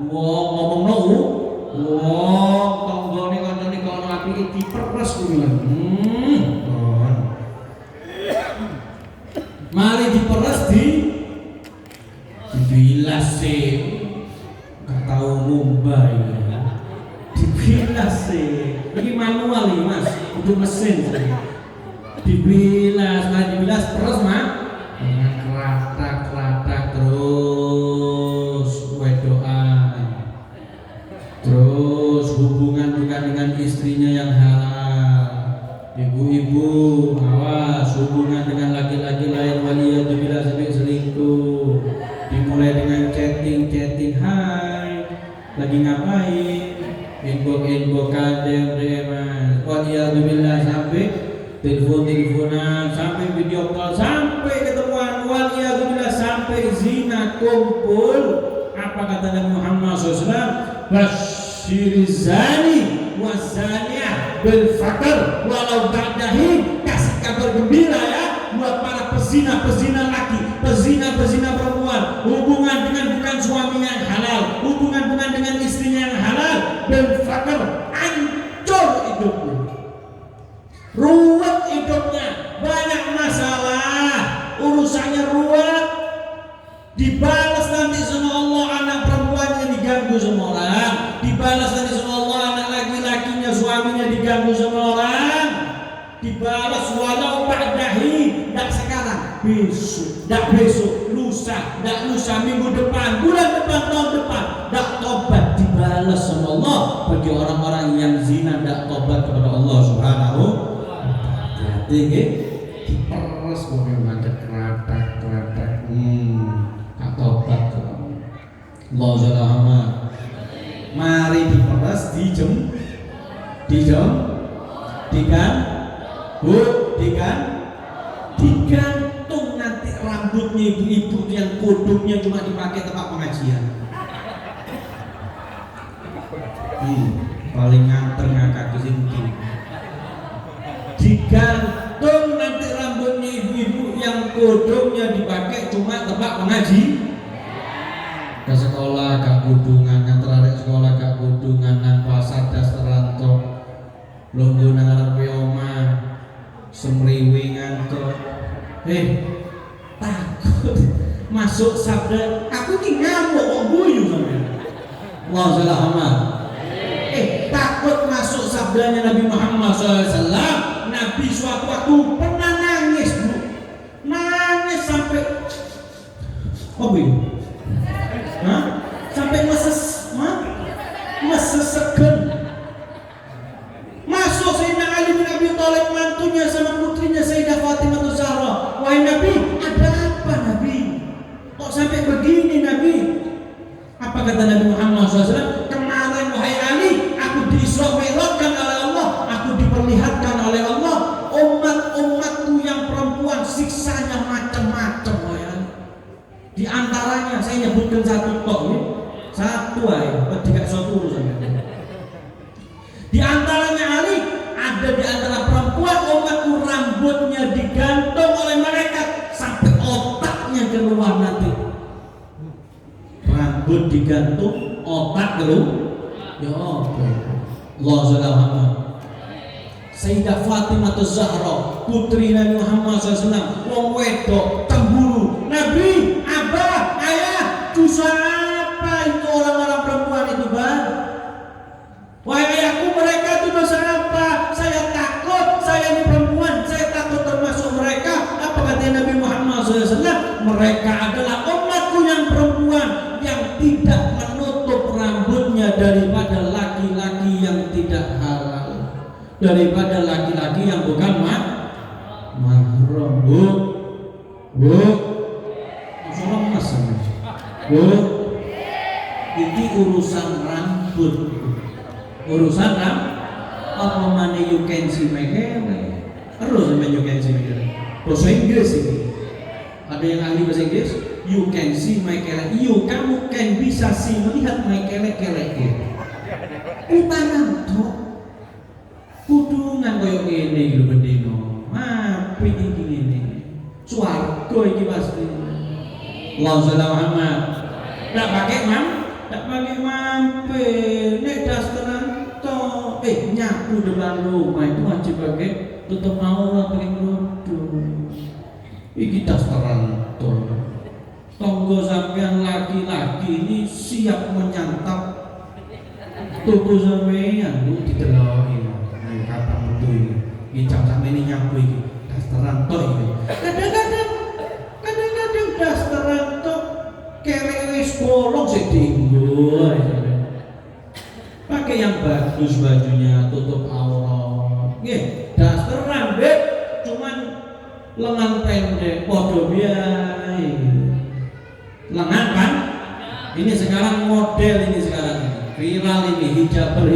wong ngomongno wong tanggane kancane kono apike diperes kuwi. Mari diperes dibilas sih. Gak tahu ngumbai. Dibilas sih. Ini manual nih Mas, itu mesin. Dibilas, terus Mak. Dengan kelatak terus wedoan. Terus hubungan bukan dengan istrinya yang halal. Ibu-ibu, awas hubungan dengan laki-laki lain waliyadzubillah sampai selingkuh. Dimulai dengan chatting, hai, lagi ngapain? Inbox DM, waliyadzubillah sampai teleponan, sampai video call, sampai ketemuan, waliyadzubillah sampai zina kumpul. Apa kata Nabi Muhammad SAW? Basyiriz zani wa zaniyah bil faqr walau ba'dahin. Kasih kabar gembira ya buat para pezina laki, pezina perempuan, hubungan dengan bukan suaminya yang halal, hubungan bukan dengan istrinya yang halal, bil faqr, hancur hidupnya, ruwet hidupnya, banyak masalah, urusannya ruwet, dibalas nanti sama Allah anak perempuannya diganggu sama orang, dibalas nanti sama Allah anak laki-lakinya suaminya diganggu sama orang, dibalas walau ba'dahi, tidak sekarang, besok, lusa, minggu depan, bulan depan, tahun depan, tidak tobat, dibalas sama Allah. Bagi orang-orang yang zina tidak tobat kepada Allah Subhanahu wa ta'ala, diperes bagaimana keratak, tak tobat. Allah Zalahama. Mari diperes, digantung nanti rambutnya ibu-ibu yang kodoknya cuma dipakai tempat pengajian. Paling nganter ngakak di sini. Digantung nanti rambutnya ibu-ibu yang kodoknya dipakai cuma tempat pengajian. Ke sekolah gak kudungan, ngantar sekolah gak kudungan, nang pasar das terantok, lungguh nang arep omah, semriwi ngantuk. Takut masuk sabda, aku ki ngamuk kok guyu sampean. Allah Zalahama. Takut masuk sabdanya Nabi Muhammad SAW. Nabi suatu waktu pernah nangis, Bu. Nangis sampai sampai mesesegen. Masuk Sayyidina Ali bin Abi Thalib, mantunya sama putrinya Sayyidah Fatimah Zahra. Wahai Nabi, ada apa Nabi? Kok sampai begini Nabi? Apa kata Nabi Muhammad SAW? Kemarin wahai Ali, aku diisra mi'rajkan oleh Allah, aku diperlihatkan oleh Allah umat-umatku yang perempuan siksanya macam-macam. Di antaranya saya nyebutkan satu tok ya. Satu aja, tidak satu urusan. Di antaranya Ali, ada di antara perempuan umatku rambutnya digantung oleh mereka sampai otaknya keluar nanti. Rambut digantung, otak keluar. Ya Allah Zalahama. Sayyidah Fatimah Zahra, putri Nabi Muhammad SAW, wong wedok, cemburu. Nabi, Abah, Ayah, dosa apa itu orang-orang perempuan itu, Bang? Wahai ayahku, mereka itu dosa apa? Saya takut, saya ini perempuan, saya takut termasuk mereka. Apa kata Nabi Muhammad SAW? Mereka adalah umatku yang perempuan yang tidak menutup rambutnya daripada laki-laki yang tidak halal, daripada laki-laki yang bukan mahram. Bu, masalah mas, bu, ini urusan rambut, urusan apa mana you can see my hair, terus sampai you can see my hair. Bahasa Inggris ini, ada yang ahli bahasa Inggris, you can see my hair, kamu can bisa sih melihat my kelek-kelek. Utara tuh. Kudungan koyo ngene iki lho bendino. Apik iki ngene. Swarga iki pasti. Allah Muhammad. Ndak pakai tak pakai mampir, nek dasteran toh, nyapu depan rumah itu wajib pakai tutup aurat pakai kerudung. Iki dasteran toh. Tonggo sampean laki-laki ini siap menyantap tubuh sampean itu dideloki. Nah, kapan metu iki? Iki jam sampeyan nyapu iki dasteran toh iki. Kadang-kadang dasteran toh kerek wis bolong sik dienggo. Pakai yang bagus bajunya, tutup aurat. Nggih, dasteran Beb, cuman lengan pendek padha biaya. Lengan kan? Ini sekarang model ini sekarang viral ini hijaber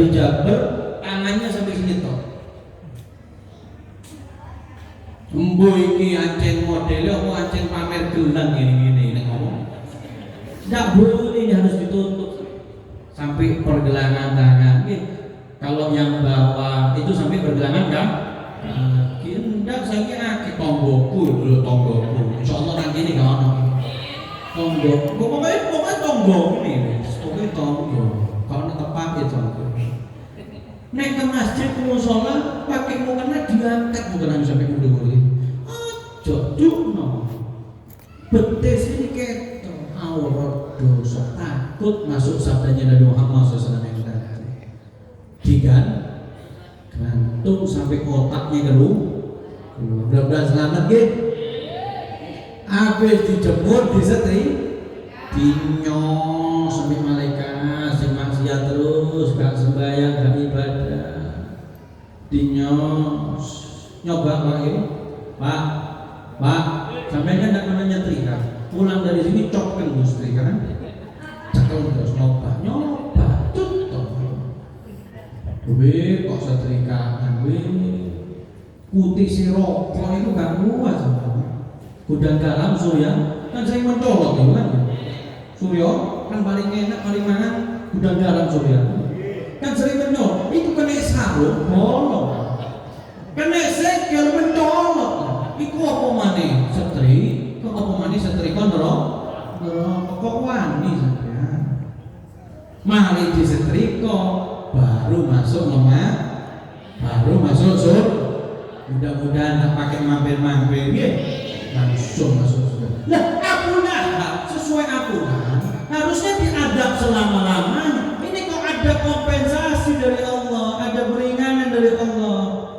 tangannya sampai sini toh. Embo iki ancen modelnya mau ancen pamer gelang gini ngomong. Tidak boleh, ini harus ditutup sampai pergelangan tangan. Kalau yang bawah itu sampai pergelangan kan? Tidak, saya kira tonggoku dulu tonggoku. Insya Allah nanti ini kawan tonggo, pokoknya tonggo ini, pokoknya tonggo. Kalau tepat itu tonggo. Naik ke masjid ke musola, pakai mukena diangkat bukan sampai mulut. Aduh, no. Betes ini keto, aurat dosa, takut masuk sabdanya Nabi Muhammad SAW yang tadi. Gantung sampai otaknya keluar. Mudah-mudahan selamat gitu. Habis dijemur, disetri, dinyos sampai malaikat, si maksiat terus, gak sembahyang, gak ibadah, dinyos, nyoba lagi, Pak, sampai kan gak pernah nyetrika, pulang dari sini cokkan setrika kan, cekel terus nyoba, tutup, kok setrikaan, putih si rokok itu gak kuat sama. Gudang garam Surya kan saya mencolok itu kan. Surya kan paling enak paling mahal gudang garam Surya. Kan sering mencolok. Itu kena sarung bolong. Kena segel mencolok. Iku apa maneh setri? Kok apa maneh setri kon kok wani sampean. Mari disetrika baru masuk lemah. Baru masuk sur. Mudah-mudahan tak pakai mampir-mampir nggih. Langsung masuk surga. Lah Abu Lahab sesuai aturan harusnya diadab selama-lamanya. Ini kok ada kompensasi dari Allah, ada peringanan dari Allah.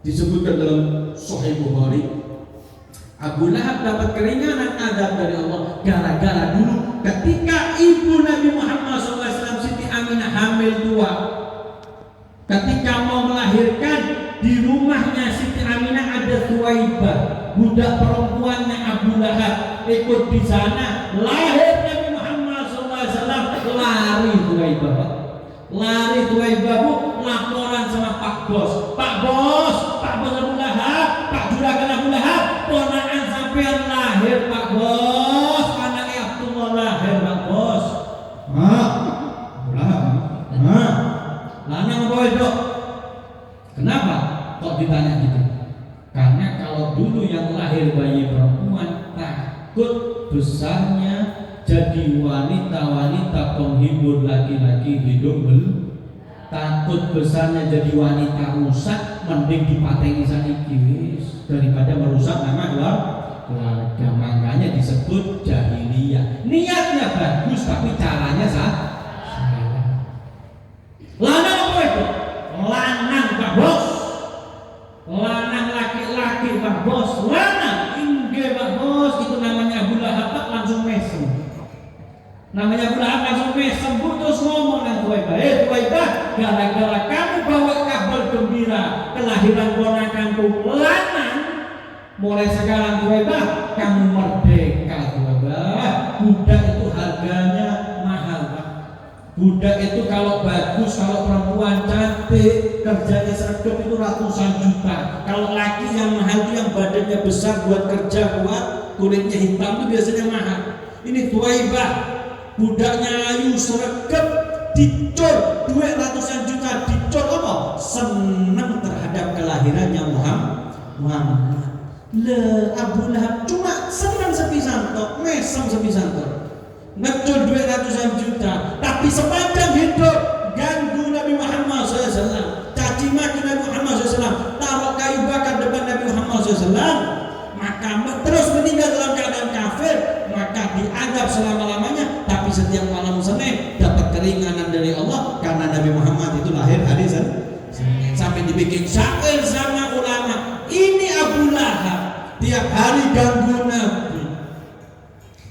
Disebutkan dalam Sahih Bukhari, Abu Lahab dapat keringanan adab dari Allah gara-gara dulu ketika ibu Nabi Muhammad SAW Siti Aminah hamil 2. Ketika mau melahirkan di rumahnya Siti Aminah ada Thuwaibah, budak perempuannya Abu Lahab ikut di sana. Lahir Nabi Muhammad SAW, lari Thuwaibah bu, laporan sama Pak Bos Abu Lahab, Pak Juragan Abu Lahab, ponakan sampean lahir Pak Bos, anaknya Abdullah lahir Pak Bos. Lana apa itu? Kenapa kok ditanya gitu? Karena kalau dulu yang lahir bayi perempuan takut besarnya jadi wanita-wanita penghibur laki-laki hidup takut besarnya jadi wanita rusak, mending dipatengi saiki daripada merusak nama keluarga. Makanya disebut jahiliyah. Niatnya bagus tapi caranya salah. Lanang apa itu? Lanang Pak Bos. Lanang laki-laki Pak Bos. Lanang inggih Pak Bos, itu namanya Abu Lahab langsung mesem. Namanya Abu Lahab langsung mesem, terus ngomong dengan Thuwaibah, gara-gara kamu bawa kabar gembira kelahiran ponakanku lanang, mulai sekarang Thuwaibah kamu merdeka. Thuwaibah, budak itu harganya mahal Pak. Budak itu kalau bagus, kalau perempuan cantik, kerjanya sergap itu ratusan juta. Kalau laki yang mahal itu yang badannya besar buat kerja, buat kulitnya hitam itu biasanya mahal. Ini Thuwaibah, budaknya ayu sergap, dicor duit ratusan juta, dicor apa? Senang terhadap kelahirannya Muhammad. Le Abu Lahab cuma senang sepisan tok, mesem sepisan tok. ngecul duit ratusan juta, tapi sepanjang hidup ganggu Nabi Muhammad SAW, caci maki Nabi Muhammad SAW, taruh kayu bakar depan Nabi Muhammad SAW, maka terus meninggal dalam keadaan kafir, maka dianggap selama-lamanya. Tapi setiap malam Senin dapat keringanan dari Allah karena Nabi Muhammad itu lahir hari Senin. Sampai dibikin syair sama ulama, ini Abu Lahab tiap hari ganggu Nabi,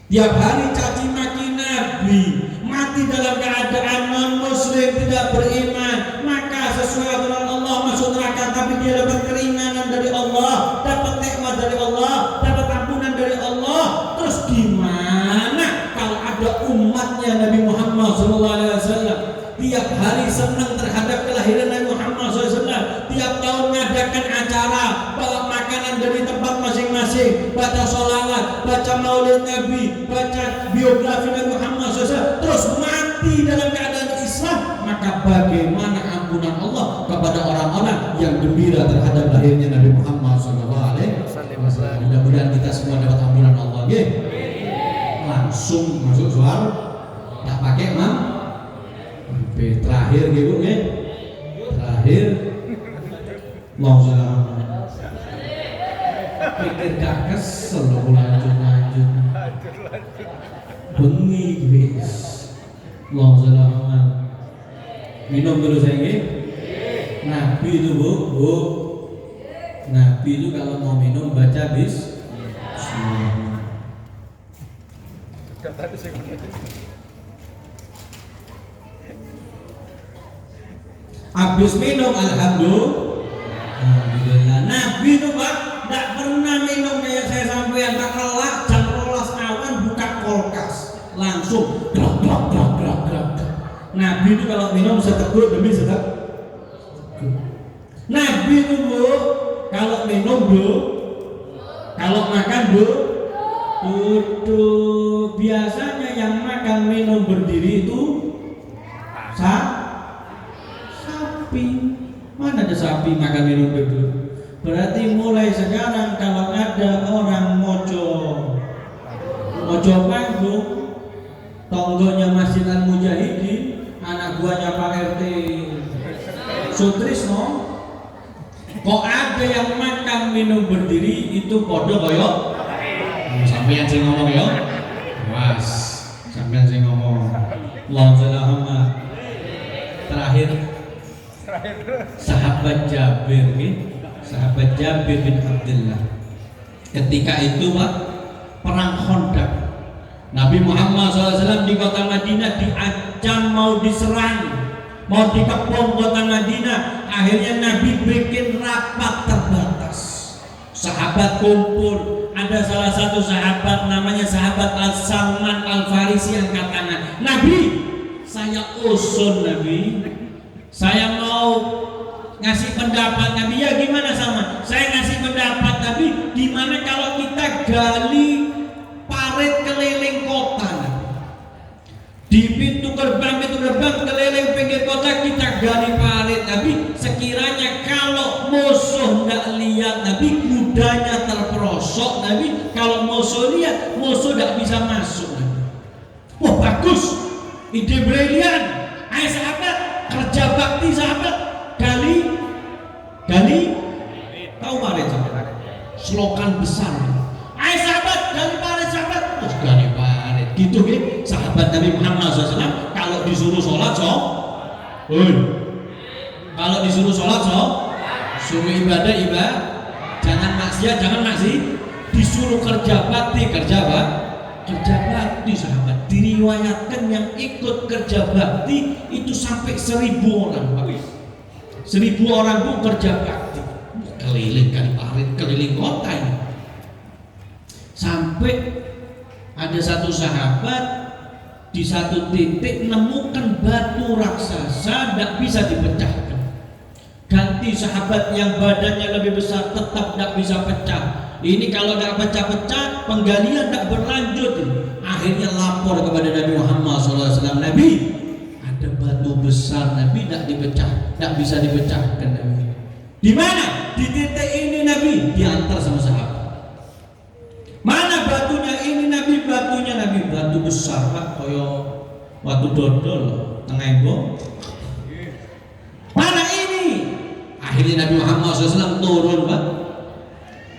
tiap hari caci maki Nabi, mati dalam keadaan non muslim, tidak beriman, maka sesuai dengan Allah masuk neraka, tapi dia dapat keringanan dari Allah, dapat nikmat dari Allah, dapat ampunan dari Allah. Terus gimana kalau ada umatnya Nabi Muhammad SAW tiap hari senang terhadap kelahiran Nabi Muhammad SAW, tiap tahun mengadakan acara, bawa makanan dari tempat masing-masing, baca sholawat, baca maulid Nabi, baca biografi Nabi Muhammad SAW, terus mati dalam keadaan Islam, maka bagaimana ampunan Allah kepada orang-orang yang gembira terhadap lahirnya Nabi Muhammad SAW? Mudah-mudahan kita semua dapat ampunan Allah. Langsung masuk suara, tak pakai terakhir gitu ya, terakhir mau pikir gak kesel lanjut bengi guys, mau minum dulu saya ini. Nabi itu bu, Nabi itu kalau mau minum baca habis minum alhamdulillah. Nabi itu Pak tidak pernah minum kayak saya sampai tak kelak jam 12 awan buka kulkas langsung gerak. Nabi itu kalau minum seteguk demi seteguk. Nabi itu bu kalau minum bu, kalau makan bu duduk. Biasanya yang makan minum berdiri itu sapi. Mana ada sapi makan minum duduk? Berarti mulai sekarang kalau ada orang mojo panggung, tonggonya Masjid Al Mujahidin, anak buahnya Pak RT Sutrisno, kok ada yang makan minum berdiri itu podo koyo sampai yang saya ngomong ya, was sampai yang saya ngomong. Allahumma terakhir sahabat Jabir bin Abdullah. Ketika itu Pak, perang Khandaq, Nabi Muhammad SAW di kota Madinah diancam mau diserang, mau dikepung kota Madinah. Akhirnya Nabi bikin rapat terbatas, sahabat kumpul. Ada salah satu sahabat namanya sahabat Al-Salman Al-Farisi yang katakan, Nabi, saya usul Nabi, saya mau ngasih pendapat Nabi. Ya gimana sama? Saya ngasih pendapat Nabi, gimana kalau kita gali parit keliling kota Nabi? Di pintu gerbang keliling pinggir kota kita gali parit Nabi. Sekiranya kalau musuh nggak lihat Nabi, kudanya terperosok Nabi. Kalau musuh lihat, musuh nggak bisa masuk Nabi. Wah bagus, ide brilian. Ayo sahabat, kerja bakti sahabat, gali tahu parit sahabat, slogan besar. Ayo sahabat, gali parit sahabat, terus gali parit gitu kan. Sahabat Nabi Muhammad SAW kalau disuruh sholat kalau disuruh sholat suruh ibadah, jangan maksiat, disuruh kerja bakti sahabat. Diriwayatkan yang ikut kerja bakti itu sampai 1000 orang. 1000 orang itu kerja bakti keliling parit, keliling kota ini. Sampai ada satu sahabat di satu titik menemukan batu raksasa tidak bisa dipecahkan. Ganti sahabat yang badannya lebih besar tetap tidak bisa pecah. Ini kalau tidak pecah-pecah, penggalian tidak berlanjut. Akhirnya lapor kepada Nabi Muhammad SAW, Nabi, ada batu besar Nabi tidak bisa dipecahkan Nabi. Di mana? Di titik ini Nabi diantar sama sahabat. Mana batunya ini Nabi, batu besar Pak, koyo watu dodol tengah embong. Mana ini? Akhirnya Nabi Muhammad SAW turun Pak,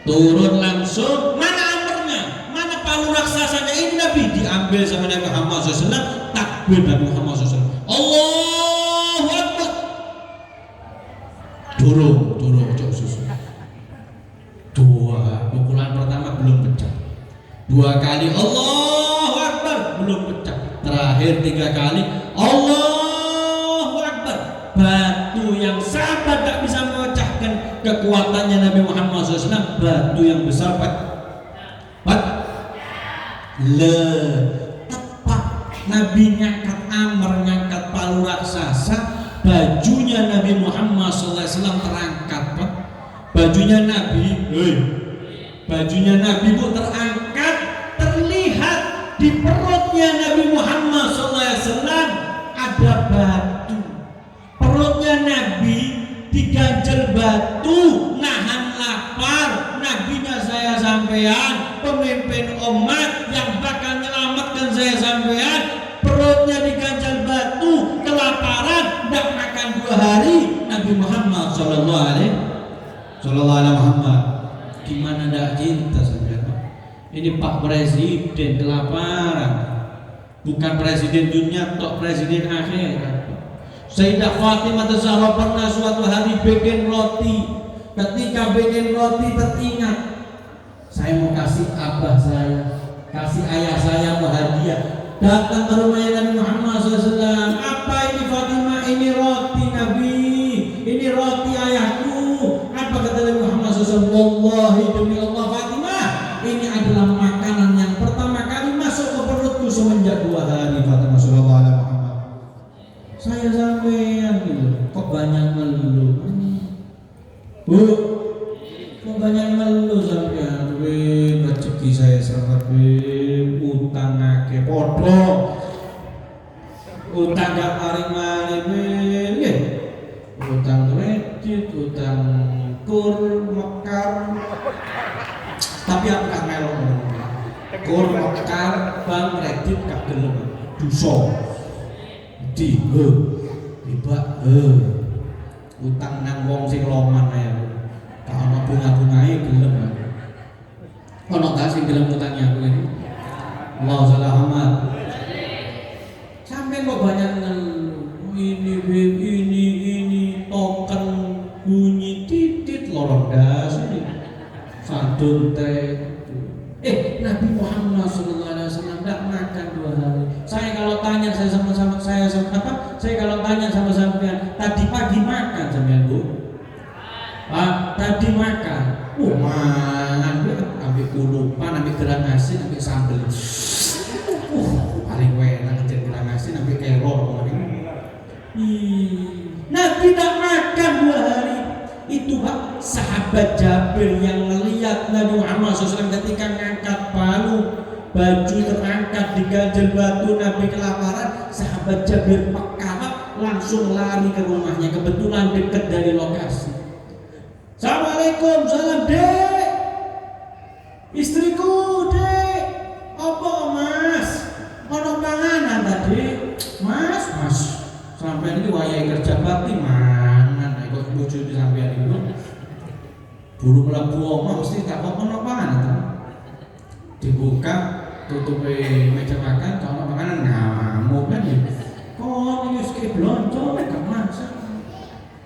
turun langsung. Mana amernya? Mana palu raksasanya? Ini Nabi diambil sama Nabi Muhammad SAW. Takbir Nabi Muhammad SAW, Allahu Akbar. Durung cok susu. Dua pukulan pertama belum pecah, dua kali Allahu Akbar belum pecah, terakhir 3 kali Allahu Akbar. Batu yang sahabat tak bisa memecahkan kekuatannya Nabi Muhammad SAW, batu yang besar Pak. Tepat Nabi ngangkat amer, ngangkat palu raksasa, bajunya Nabi Muhammad SAW terangkat Pak. Bajunya Nabi, bajunya Nabi bu terangkat, terlihat di perutnya Nabi Muhammad SAW ada batu. Perutnya Nabi diganjel batu, nahan lapar. Nabinya saya sampean, pemimpin umat yang bakal menyelamatkan saya sampean, perutnya diganjel batu, kelaparan, tidak makan 2 hari. Nabi Muhammad Sallallahu Alaihi Muhammad, gimana tidak cinta sampean? Ini Pak Presiden kelaparan, bukan presiden dunia, tok presiden akhirat. Sayyidah Fatimah Zahra pernah suatu hari bikin roti. Ketika bikin roti teringat, saya mau kasih abah saya, kasih ayah saya mau hadiah. Datang ke rumahnya Nabi Muhammad SAW. Apa ini Fatimah? Ini roti Nabi, ini roti ayahku. Apa kata Nabi Muhammad SAW? Wallahi demi Allah Fatimah, ini adalah makanan yang pertama kali masuk ke perutku semenjak 2 hari. Fatimah Sallallahu Alaihi Muhammad. Saya sampean gitu, kok banyak ngeluh? Bu, kok banyak ngeluh sampean? Rezeki saya seret, utang akeh podo, utang gak maring-maring, utang kredit, utang kur mekar. Tapi aku gak melok kur mekar, bank kredit gak gelem, dosa di tiba utang nang wong sing loman ae. Gak ono bunga-bungae gelem. Ono gak sing gelem utangnya aku ini? Allah salamat. Sampai kok banyak ngeluh, ini token bunyi titit lorong das ini. Sadun teh. Nabi Muhammad SAW tidak makan 2 hari. Saya kalau tanya saya kalau tanya sama sampean, tadi pagi makan sampean Bu? Pak, tadi makan. Mangan ambil kulupan, ambil gerang asin, ambil sambel. Paling enak aja gerang asin, ambil kerol. Nabi tak makan 2 hari. Itu Pak, sahabat Jabir yang melihat Nabi Muhammad SAW ketika ngangkat palu, baju terangkat diganjel batu, Nabi kelaparan. Sahabat Jabir peka langsung lari ke rumahnya, kebetulan dekat dari lokasi. Assalamualaikum, salam dek, istriku dek, apa mas, ono panganan tadi, mas, sampai ini wayai kerja bakti mangan, ikut bojo sampean itu, buru melaku omah mesti tak ono panganan, dibuka, tutup meja makan, kalau panganan ngamuk kan ya, kok ini sekali belonco, gak masak,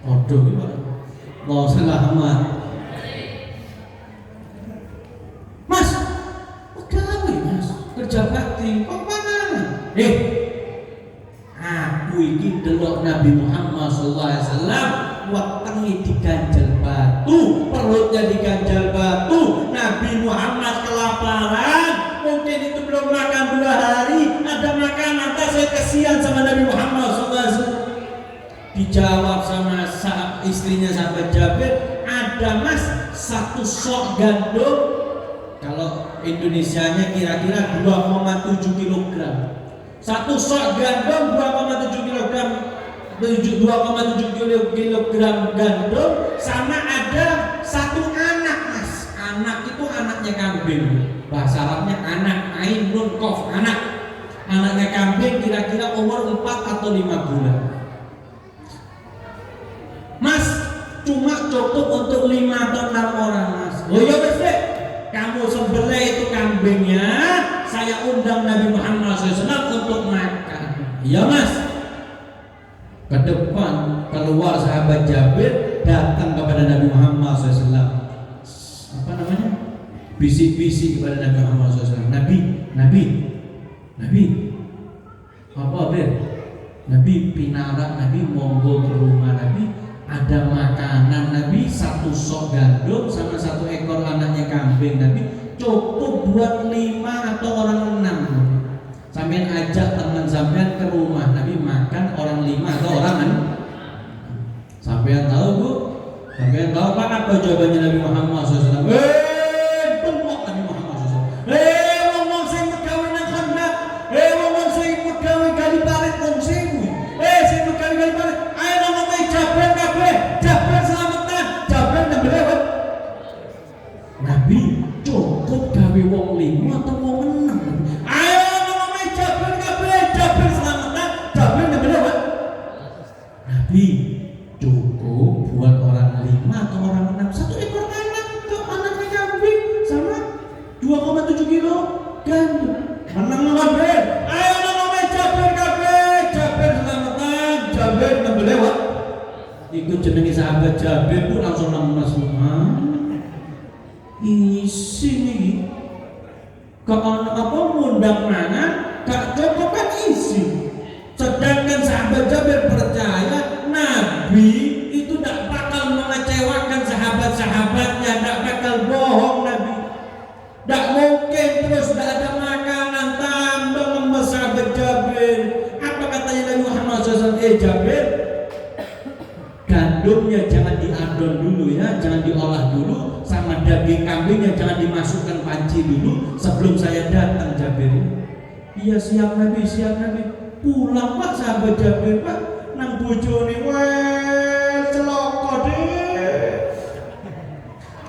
waduh gimana? Allah selamat. Mas, gawe mas, kerja bakti, kok panganan? Aku ini delok Nabi Muhammad SAW, wetenge diganjel batu, perutnya diganjel batu. Nabi Muhammad kelaparan, mungkin itu belum makan 2 hari, ada makanan. Saya kesian sama Nabi Muhammad SAW. Dijawab sama istrinya sahabat Jabir, ada mas 1 sok gandum, kalau Indonesianya kira-kira 2,7 kg. 1 sok gandum 2,7 kg, 2,7 kg gandum, sama ada 1 anak mas. Anak itu anaknya kambing. Bahasa Arabnya anak, ain nun qaf, anak. Anaknya kambing kira-kira umur 4 atau 5 bulan. Mas, cuma cukup untuk 5 atau 6 orang, Mas. Oh ya wes deh, kamu sembelih itu kambingnya, saya undang Nabi Muhammad SAW untuk makan. Iya Mas. Ke depan keluar sahabat Jabir datang kepada Nabi Muhammad SAW. Apa namanya? Bisik-bisik kepada Nabi Muhammad SAW. Nabi. Apa ber? Nabi pinarak, Nabi monggo ke rumah Nabi, ada makanan Nabi, 1 sok gandum sama 1 ekor anaknya kambing Nabi, cukup buat 5 atau orang 6. Sampean ajak teman sampean ke rumah Nabi makan orang 5 atau orang 6. Sampean tahu Bu? Sampean tahu apa jawabannya Nabi Muhammad SAW? Bengok Nabi Muhammad SAW. Ngomong saya megawai nang hendak. Ngomong saya megawai gali parit wong sewu. Saya megawai gali parit. Ayo ngomong Jabir kabeh. Jabir selamatan. Jabir nembelewet. Nabi cukup gawe wong 5 atau wong 6. Ayo ngomong Jabir kabeh. Jabir selamatan. Jabir nembelewet. Nabi cukup buat orang 5 atau orang 6, 1 ekor anak untuk anaknya kambing sama 2,7 kilo gandum. Menang lawan Jabir. Ayo ngomong Jabir kabeh. Jabir selamatan. Jabir nembelewet. Ikut jenenge sahabat Jabir pun langsung lemes. Isi nih. Kok ana apa ngundang mangan, gak cukup kan isi. Sedangkan sahabat Jabir percaya Nabi itu tidak bakal mengecewakan sahabat-sahabatnya, tidak bakal bohong Nabi. Tidak mungkin terus tidak ada makanan, tambah lemes sahabat Jabir. Apa katanya Nabi Muhammad SAW? Jabir, gandumnya jangan diadon dulu ya, jangan diolah dulu, sama daging kambingnya jangan dimasukkan panci dulu sebelum saya datang Jabir. Iya siap Nabi, siap Nabi. Pulang Pak sahabat Jabir Pak nang bojone weh celaka deh.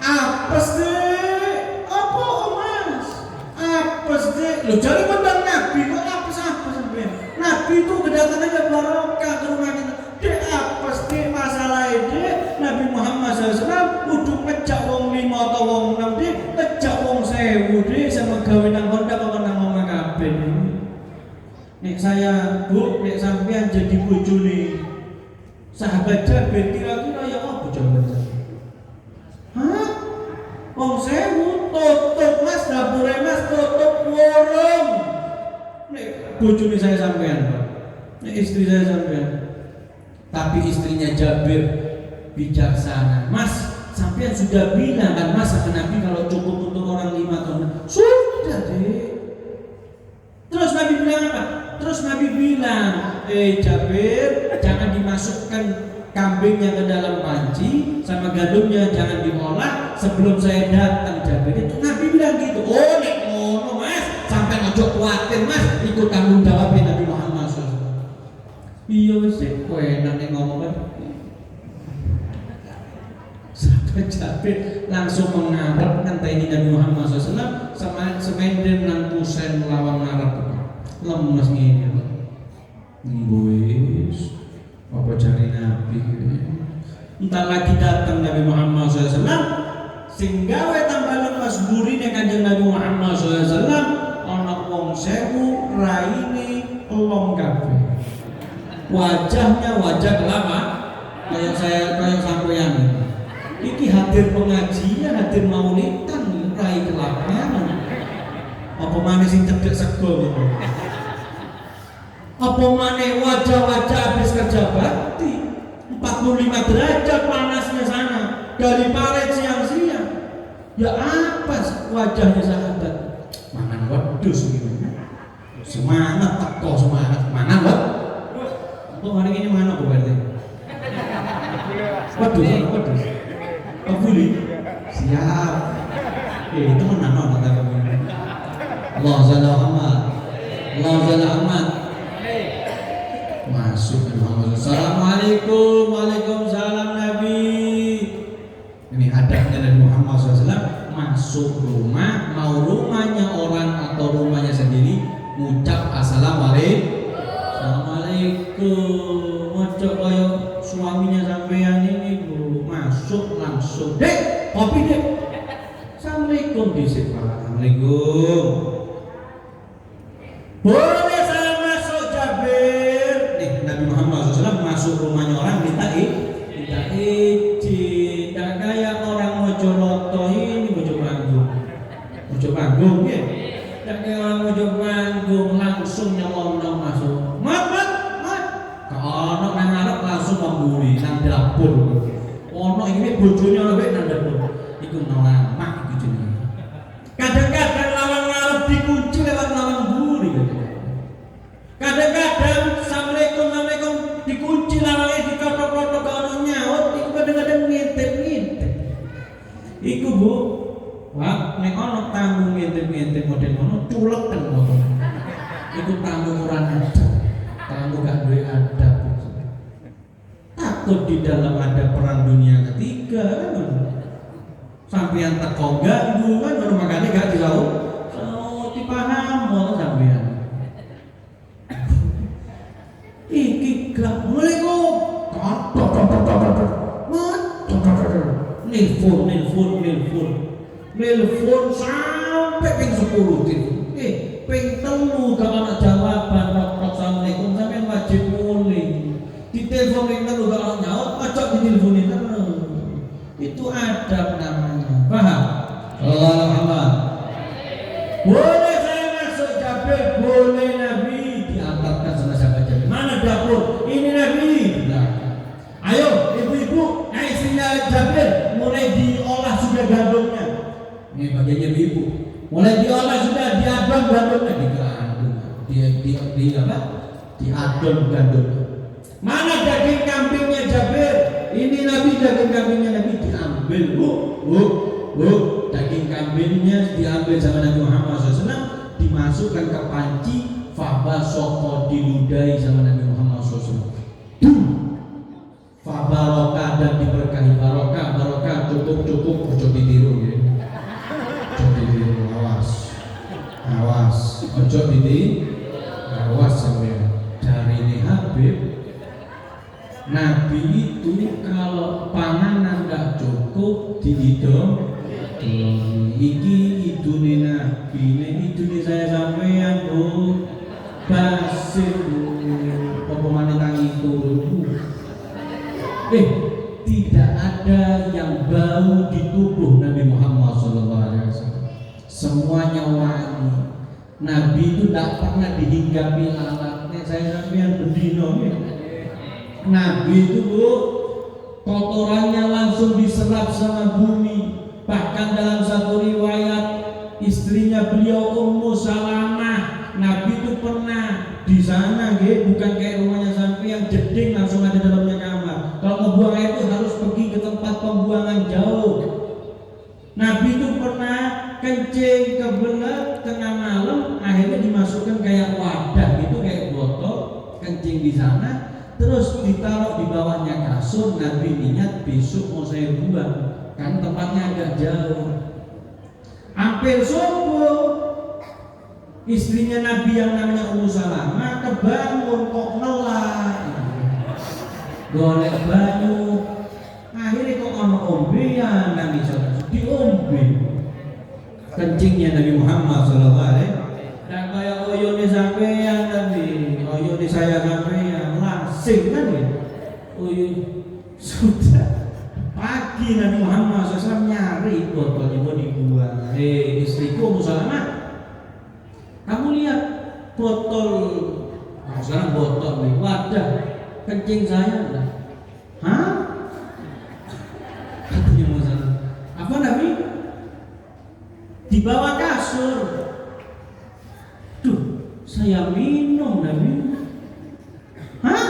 Apes deh. Apa Mas? Apes deh. Lo jare ngundang Nabi kok apes-apes sampean. Nabi itu kedatangannya barokah ke rumah kita. Dek apes deh masalah deh. Nabi Muhammad SAW kudu ngejak wong 5 atau wong 6 deh, ngejak wong 1000 deh sama gawe nang Honda kok nang omah kabeh. Nek saya Bu, nek sampean jadi bojone sahabat Jabir kira-kira ya apa jawabannya? Hah? Wong 1000 tutup Mas dapure Mas, tutup warung. Nek bojone saya sampean, Pak. Nek istri saya sampean. Tapi istrinya Jabir bijaksana. Mas, sampean sudah bilang kan Mas sama Nabi kalau cukup untuk orang 5 tahun. Sudah deh. Terus Nabi bilang apa? Terus Nabi bilang, Jabir, jangan dimasukkan kambingnya ke dalam panci, sama gandumnya jangan diolah sebelum saya datang Jabir. Itu Nabi bilang gitu. Oh nek ngono Mas, sampai ojo kuatir Mas, ikut tanggung jawabin Nabi Muhammad SAW. Iya wis kowe enak nek ngomong kan. Sampai Jabir langsung mengarep ngenteni Nabi Muhammad SAW sama semenden nang kusen lawan ngarep. Lemes ngene Pak. Wis apa cari Nabi. Entar lagi datang Nabi Muhammad SAW sing gawe tambah lemes gurine Kanjeng Nabi Muhammad SAW ana wong 1000 raine elong kabeh. Wajahnya wajah kelapa kayak sampeyan. Iki hadir pengajian, hadir maulidan rai kelaparan. Apa maneh sing cedhek sego ngono. Apa maneh wajah-wajah habis kerja bakti 45 derajat panasnya sana dari paret siang-siang. Ya apa wajahnya sahabat? Mangan wedhus gitu. Semangat teko semangat mangan wed. Kok hari ini mangan apa berarti? Wedhus. Kebuli. Siap. Itu menang kata kamu. Allah Muhammad. Masuk Muhammad. Assalamualaikum. Waalaikumsalam Nabi. Ini adabnya Nabi Muhammad SAW. masuk rumah, mau rumahnya orang atau rumahnya sendiri, ngucap assalamualaikum. Assalamualaikum. Ojo koyo suaminya sampean ini Bu, masuk langsung. Dek, kopi dek. Assalamualaikum dhisik, Pak. Assalamualaikum. Boleh saya masuk Jabir? Nih Nabi Muhammad SAW masuk rumahnya orang minta izin. Tak kayak orang mojo loto ini mojo panggung ya. Tak kayak orang mojo panggung langsung nyolong masuk. Mat. Kalau nang ngarep langsung membuli nang dapur. Ono iki bojone lebih nang dapur. Iku nolak mak iku jenenge. Kadang-kadang lawang ngarep dikunci lewat lawang mburi. Kadang-kadang assalamualaikum dikunci lawangnya dikotok-kotok gak ono nyaut, iku kadang-kadang ngintip-ngintip. Iku Bu, wah nek ono tamu ngintip-ngintip model ngono culeken ngono. Iku tamu ora adab. Tamu gak duwe adab. Takut di dalam ada perang dunia ketiga kan. Sampeyan teko gak ibu kan baru makane gak dilauk. So dipaham mau sampeyan. Iki gak mulai kok. Nelfon sampai ping 10 ping 3 gak ana jawaban. Assalamualaikum sampeyan wajib mulih. Ditelepon ping 3 gak ana nyaut, ojo diteleponi terus. Itu adab namanya. Paham? Allah. Boleh saya masuk Jabir? Boleh Nabi. Diantarkan sama sahabat Jabir. Mana dapur? Ini Nabi. Ayo ibu-ibu, istrinya Jabir mulai diolah sudah gandumnya. Ini bagiannya ibu. Mulai diolah sudah diadon gandumnya, diadon gandumnya. Mana daging kambingnya Jabir? Ini Nabi, daging kambingnya Nabi diambil. Bu, daging kambingnya diambil sama Nabi Muhammad SAW, dimasukkan ke panci, fabasoko diludahi sama Nabi Muhammad SAW. Fabarokah dan diberkahi. Barokah cukup ojo ditiru ya. Ojo ditiru, awas ojo ditiru, awas sampean. Dari ini Habib, Nabi itu kalau panganan nggak cukup dihidung. Iki idune Nabi, idune saya sampean Bu, basir apa maneh tangiku. Tidak ada yang bau di tubuh Nabi Muhammad SAW. Semuanya wangi. Nabi itu tidak pernah dihinggapi alatnya. Saya sampean berdino. Nabi itu Bu, kotorannya langsung diserap sama bumi. Bahkan dalam satu riwayat istrinya beliau Ummu Salamah, Nabi itu pernah di sana, bukan kayak rumahnya sampean jeding langsung ada dalamnya kamar. Kalau mau buang air itu harus pergi ke tempat pembuangan jauh. Nabi itu pernah kencing kebelet tengah malam, akhirnya dimasukkan kayak wadah gitu, kayak botol, kencing di sana, terus ditaruh di bawahnya kasur. Nabi niat besok mau saya buang, kan tempatnya agak jauh. Hampir subuh, istrinya Nabi yang namanya Ummu Salamah kebangun kok ngelak, golek banyu, akhirnya kok ono ombean nangis diombe kencingnya Nabi Muhammad SAW. Dan kayak oyone sampean Nabi, oyone saya sampean langsing kan ya. Sudah pagi Nabi Muhammad SAW nyari botolnya mau dibuang. Istriku Ummu Salamah, kamu lihat botol, sekarang botol nih, wadah kencing saya udah. Hah? Katanya Ummu Salamah, apa Nabi? Di bawah kasur. Tuh, saya minum Nabi. Hah?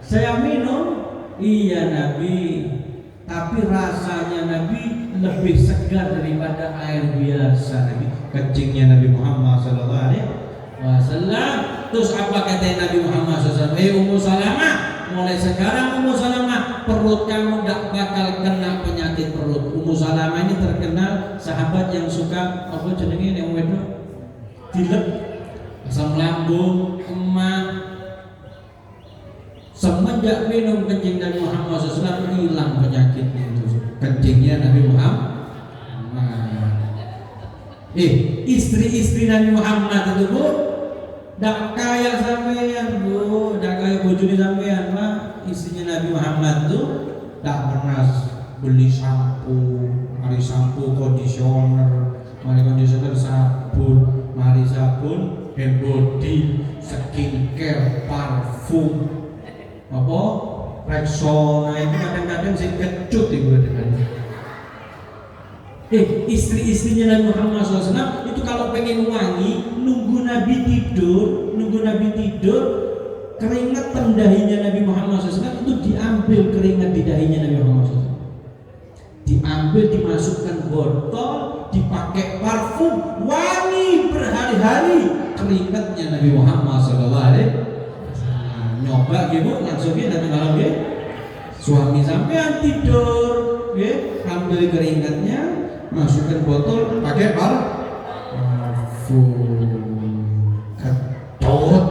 Saya minum? Iya Nabi. Tapi rasanya Nabi lebih segar daripada air biasa Nabi. Kencingnya Nabi Muhammad SAW. Terus apa kata Nabi Muhammad SAW? Ummu Salamah, mulai sekarang Ummu Salamah, perut kamu tidak bakal kena penyakit perut. Ummu Salamah ini terkenal sahabat yang suka apa jenenge yang wedok dilek, asam lambung, emak. Semenjak minum kencing Nabi Muhammad SAW hilang penyakit itu, kencingnya Nabi Muhammad. Istri-istri Nabi Muhammad itu bu, dak kaya sampean bu, dak kaya bojone sampean mah. Istrinya Nabi Muhammad tuh dak pernah beli sampo, mari sampo conditioner, mari conditioner sabun, mari sabun, hand body, skincare, parfum, apa Rexona itu kadang-kadang sih kecut ibu dengan istri-istrinya Nabi Muhammad SAW itu kalau pengen wangi nunggu Nabi tidur keringat dahinya Nabi Muhammad SAW itu diambil, keringat di dahinya Nabi Muhammad SAW diambil, dimasukkan botol, dipakai parfum, wangi berhari-hari keringatnya Nabi Muhammad SAW. Nyoba gitu langsungnya dari malam ya suami sampean tidur ya, ambil keringatnya, masukkan botol, pakai parfum, ketut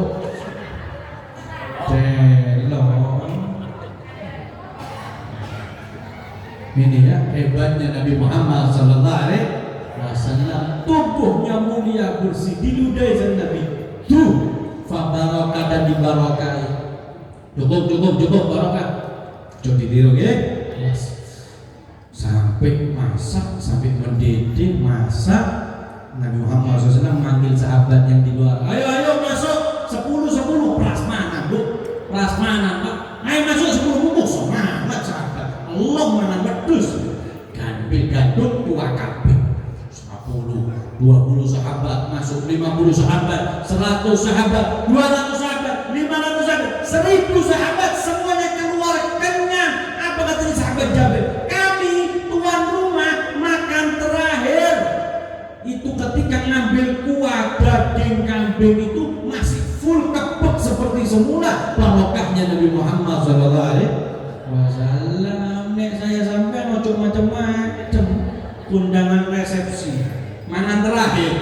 delon. Ini ya hebatnya Nabi Muhammad sallallahu alaihi wasallam, tubuhnya mulia bersih diludahi sama Nabi tuh fabarokah dan dibarokai. Cukup barokah. Coba ditiru ya. Sampai masak, sampai mendidih, masak. Nabi Muhammad SAW manggil sahabat yang di luar. Ayo masuk 10 prasmanan bu, prasmanan pak. Ayo masuk 10 bungkus. Semangat sahabat. Allah mana bedus. Gandul dua kabin. 10, 20 sahabat masuk, 50 sahabat, 100 sahabat, 200 sahabat, 500 sahabat, 1000 sahabat, semuanya keluar kenyang. Apa katanya sahabat Jabir? Kami tuan rumah makan terakhir itu ketika ngambil kuah daging kambing itu masih full kepek seperti semula. Barokahnya Nabi Muhammad SAW. Nek saya sampai mau macam-macam undangan resepsi. Mana terakhir?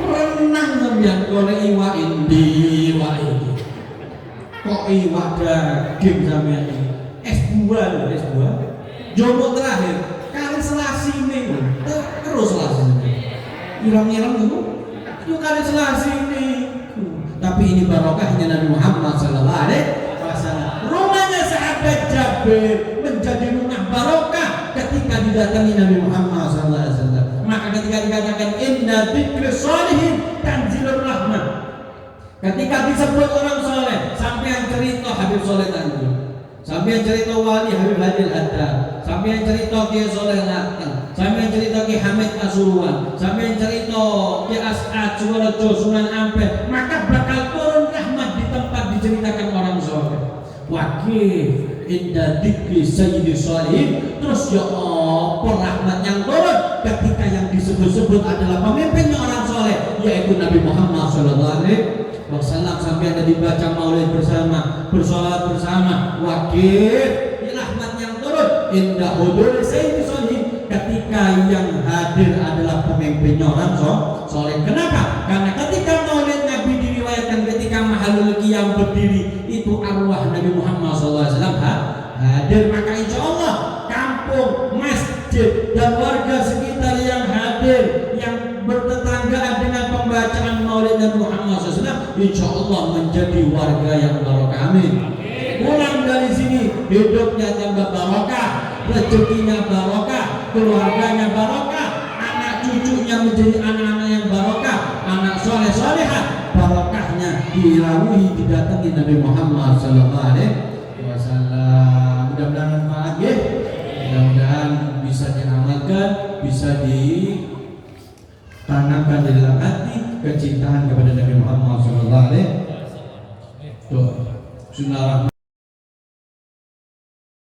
Renang sampean golek iwak indi, iwak ini. Kok iwak daging sampean ini? Es buah lho, es buah. Jomblo terakhir, kali selasine terus selasine. Irang-irang itu, yuk kali selasine. Tapi ini barokahnya Nabi Muhammad sallallahu alaihi wasallam. Rumahnya sahabat Jabir menjadi rumah barokah ketika didatangi Nabi Muhammad sallallahu alaihi wasallam. Maka ketika dikatakan inna dzikri sholihin tanzilur rahmah, ketika disebut orang soleh, sampai cerita Habib Soleh tadi, sampai cerita Wali Habib Hadil Haddad, sampai cerita Kiai Soleh Lateng, sampai cerita Kiai Hamid Pasuruan, sampai cerita Kiai As'ad Suworejo Sunan Ampel, maka bakal turun rahmat di tempat diceritakan orang soleh. Wakif inda dzikri sayyidi sholihin. Terus ya apa rahmat yang turun ketika yang disebut-sebut adalah pemimpinnya orang soleh, yaitu Nabi Muhammad sallallahu alaihi wasallam. Sampai ada dibaca maulid bersama, bersolat bersama. Wakif rahmat yang turun inda hudur sayyidi sholihin, ketika yang hadir adalah pemimpinnya orang soleh. Kenapa? Karena ketika maulid Nabi diriwayatkan ketika mahalul qiyam berdiri, itu arwah Nabi Muhammad SAW hadir. Maka insya Allah kampung, masjid dan warga sekitar yang hadir, yang bertetanggaan dengan pembacaan maulid Nabi Muhammad SAW, insya Allah menjadi warga yang barokah. Amin. Pulang dari sini hidupnya tambah barokah, rezekinya barokah, keluarganya barokah, anak cucunya menjadi anak-anak yang barokah, anak soleh solehah. Barokahnya dirawuhi didatangi Nabi Muhammad sallallahu alaihi wasallam. Mudah-mudahan manfaat ya. Mudah-mudahan bisa diamalkan, bisa ditanamkan di dalam hati kecintaan kepada Nabi Muhammad sallallahu alaihi wasallam. Bismillahirrahmanirrahim.